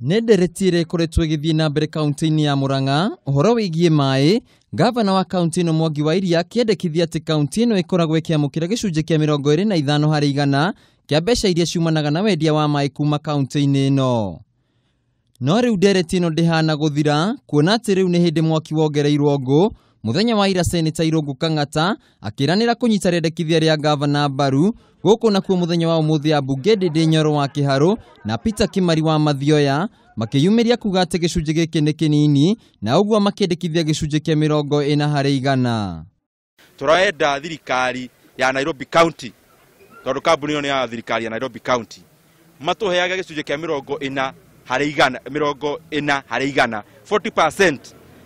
Nederetire koretwo igithii na mbere kaunti-ini ya Murang'a uhoro wigie mai. Gavana wa kaunti ino Mwangi wa Iria kiendekithia ati kaunti ino ikoragwo ikiamukira gicunji kia 25 harĩ igana kia mbeca iria ciumanaga na wendia wa mai kuma kaunti-ini ino. No riu ndereti ino ndihana guthira kuona ati riu ni hindi mwaki wongereirwo ngũ. Muthenya wa ira Senator Irungu Kang'ata akiranira kunyita rendekithia ria gavana mbaru guku nakuo muthenya wa umuthi ambunge Ndindi Nyoro wa Kiharu na Peter Kimari wa Mathioya makiyumiria kuga ati gicunji giki ni kinini na uguo makendekithia gicunji kia 40 harĩ igana. Turaenda thirikari ya Nairobi County tondu kambuni ino ya thirikari ya Nairobi County matuheaga gicunji kia 40 harĩ igana 40%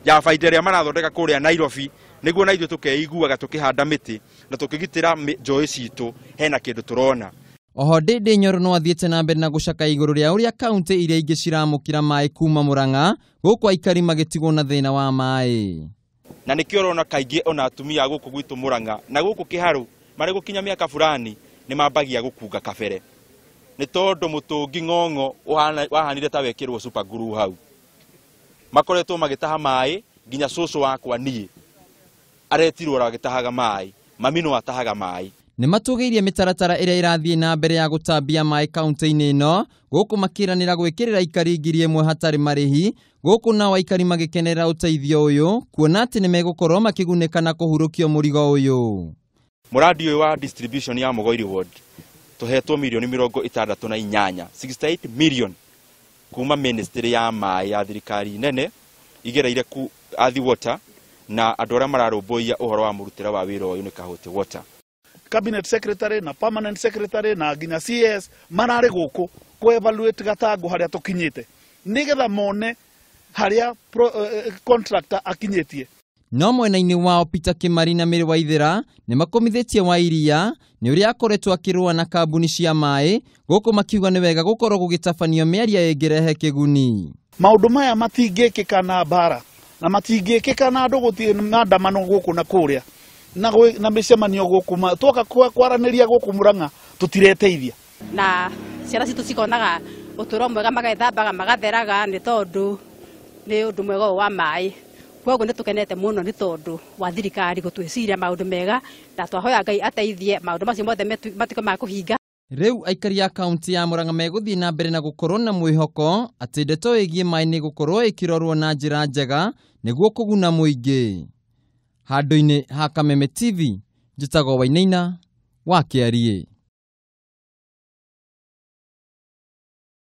ya faida iria marathondeka kuria Nairobi niguo na ithuĩ tukeiguaga tukihanda miti na tukigitira njoi citu hena kindu turona. Oho Ndindi Nyoro no athiete na mbere na gucaka iguru ria uria kaunti iria ingi ciramukira mai kuma Murang'a guku aikari magitigwo na thina wa mai. Na nikio rona kaingi ona atumia guku gwitu Murang'a na guku Kiharu mari gukinya miaka fulani ni mambagia gukunga kabere ni tondu mutungi ng'ong'o wahanire ta wekirwo super glue hau makoretwo magitaha mai nginya cucu wakwa nie aretirwo ragitahaga mai mami no atahaga mai. Ni matugeirie mitaratara iria irathie na mbere ya gutambia mai kaunti-ini ino guku makiranira gwikirira aikari ngiri 1 hatari marihi guku na aikari magikenera uteithio uyu kuona ati ni megukorwo makigunika na kuhurukio murigo uyu. Muradi uyu wa distribution ya Mugoiri ward tuhetwo milioni 68 68 million kuma ministry ya mai ya thirikari nene igereire ku Athi Water na andu aria mararumbuia uhoro wa murutira wa wira uyu ni Kahuti Water. Cabinet Secretary na Permanent Secretary na nginya CS marari guku ku evaluate gatango haria tukinyite nigetha mone haria contractor akinyitie. No mwena-ini wao Peter Kimari na Mary Waithera ni makomithetie wa Iria ni uria akoretwo akirua na kambuni cia mai guku makiuga ni wega gukorwo gugitafanio miaria ingirehe kiguni. Maundu maya matingikika na bara na matingikika na andu gutie maandamano guku na kuria na micemanio guku twoka kwaraniria guku Murang'a tutireteithia na ciana citu cikonaga uturo mwega magethambaga magatheraga ni tondu ni undu mwega wa mai. Kwoguo ni tukenete muno ni tondu wa thirikari gutwiciria maundu mega na twahoya Ngai ateithie maundu macio mothe matiko ma kuhinga. Riu aikari ya kaunti ya Murang'a meguthii na mbere na gukorwo na mwihoko ati ndeto igie mai ni gukorwo ikirorwo na njira njega niguo kuguna muingi. Handu-ini ha Kameme TV njitagwo Wainaina wa Kiarie.